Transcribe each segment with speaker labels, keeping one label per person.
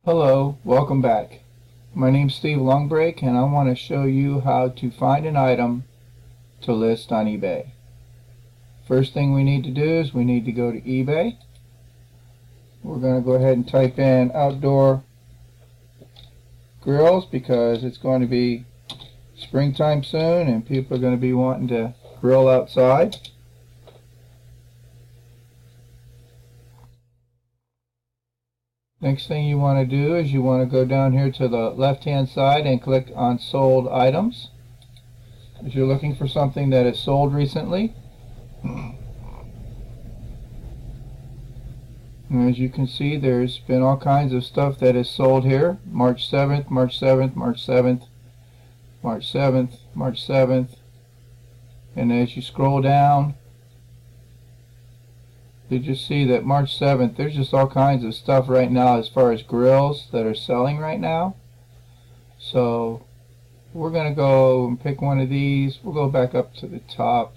Speaker 1: Hello, welcome back. My name's Steve Longbreak and I want to show you how to find an item to list on eBay. First thing we need to do is we need to go to eBay. We're going to go ahead and type in outdoor grills because it's going to be springtime soon and people are going to be wanting to grill outside. Next thing you want to do is you want to go down here to the left hand side and click on sold items if you're looking for something that is sold recently. And as you can see, there's been all kinds of stuff that is sold here. March 7th, March 7th, March 7th, March 7th, March 7th, and as you scroll down you just see that March 7th, there's just all kinds of stuff right now as far as grills that are selling right now. So we're going to go and pick one of these. We'll go back up to the top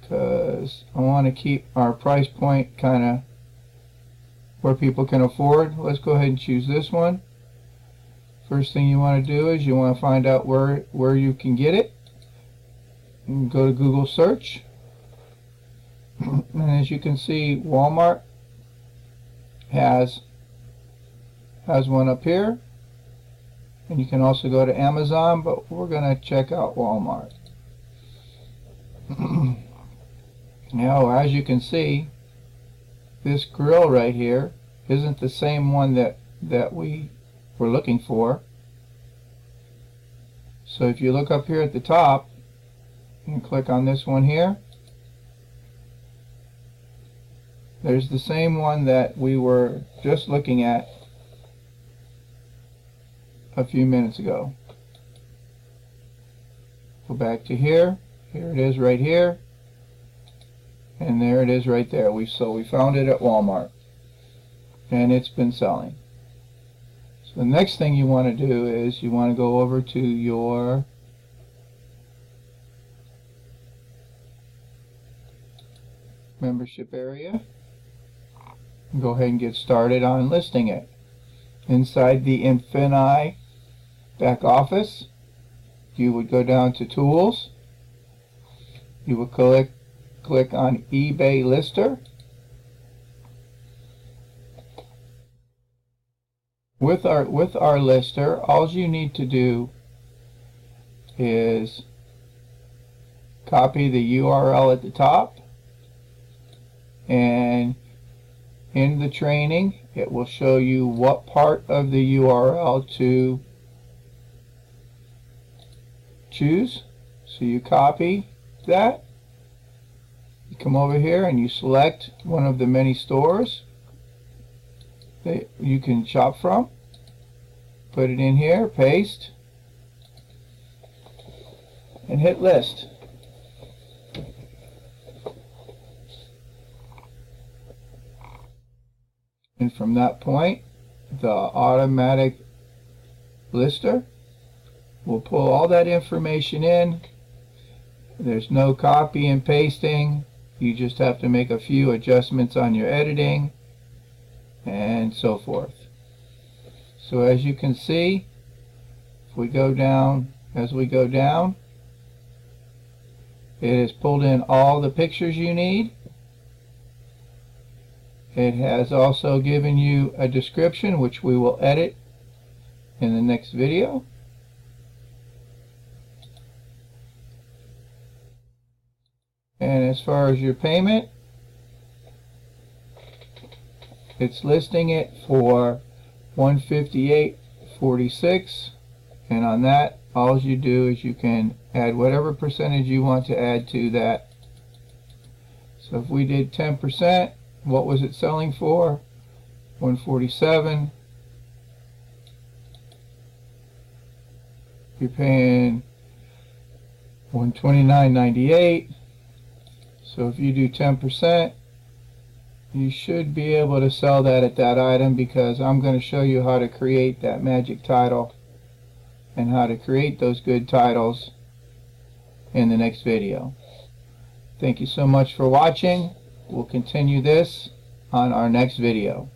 Speaker 1: because I want to keep our price point kind of where people can afford. Let's go ahead and choose this one. First thing you want to do is you want to find out where you can get it. You can go to Google search. And as you can see, Walmart has one up here, and you can also go to Amazon, but we're going to check out Walmart. Now, as you can see, this grill right here isn't the same one that we were looking for. So if you look up here at the top and click on this one here, there's the same one that we were just looking at a few minutes ago. Go back to here. Here it is right here. And there it is right there. So we found it at Walmart. And it's been selling. So the next thing you want to do is you want to go over to your membership area. Go ahead and get started on listing it. Inside the INFINii back office, you would go down to Tools. You would click on eBay Lister. With our lister, all you need to do is copy the URL at the top, and in the training it will show you what part of the URL to choose. So you copy that, you come over here and you select one of the many stores that you can shop from, put it in here, paste, and hit list. And from that point, the automatic lister will pull all that information in. There's no copy and pasting. You just have to make a few adjustments on your editing and so forth. So as you can see, if we go down, as we go down, it has pulled in all the pictures you need. It has also given you a description, which we will edit in the next video. And as far as your payment, it's listing it for $158.46, and on that, all you do is you can add whatever percentage you want to add to that. So if we did 10%, what was it selling for? $147. You're paying $129.98. So if you do 10%, you should be able to sell that at that item, because I'm going to show you how to create that magic title and how to create those good titles in the next video. Thank you so much for watching. We'll continue this on our next video.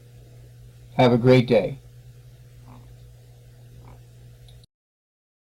Speaker 1: Have a great day.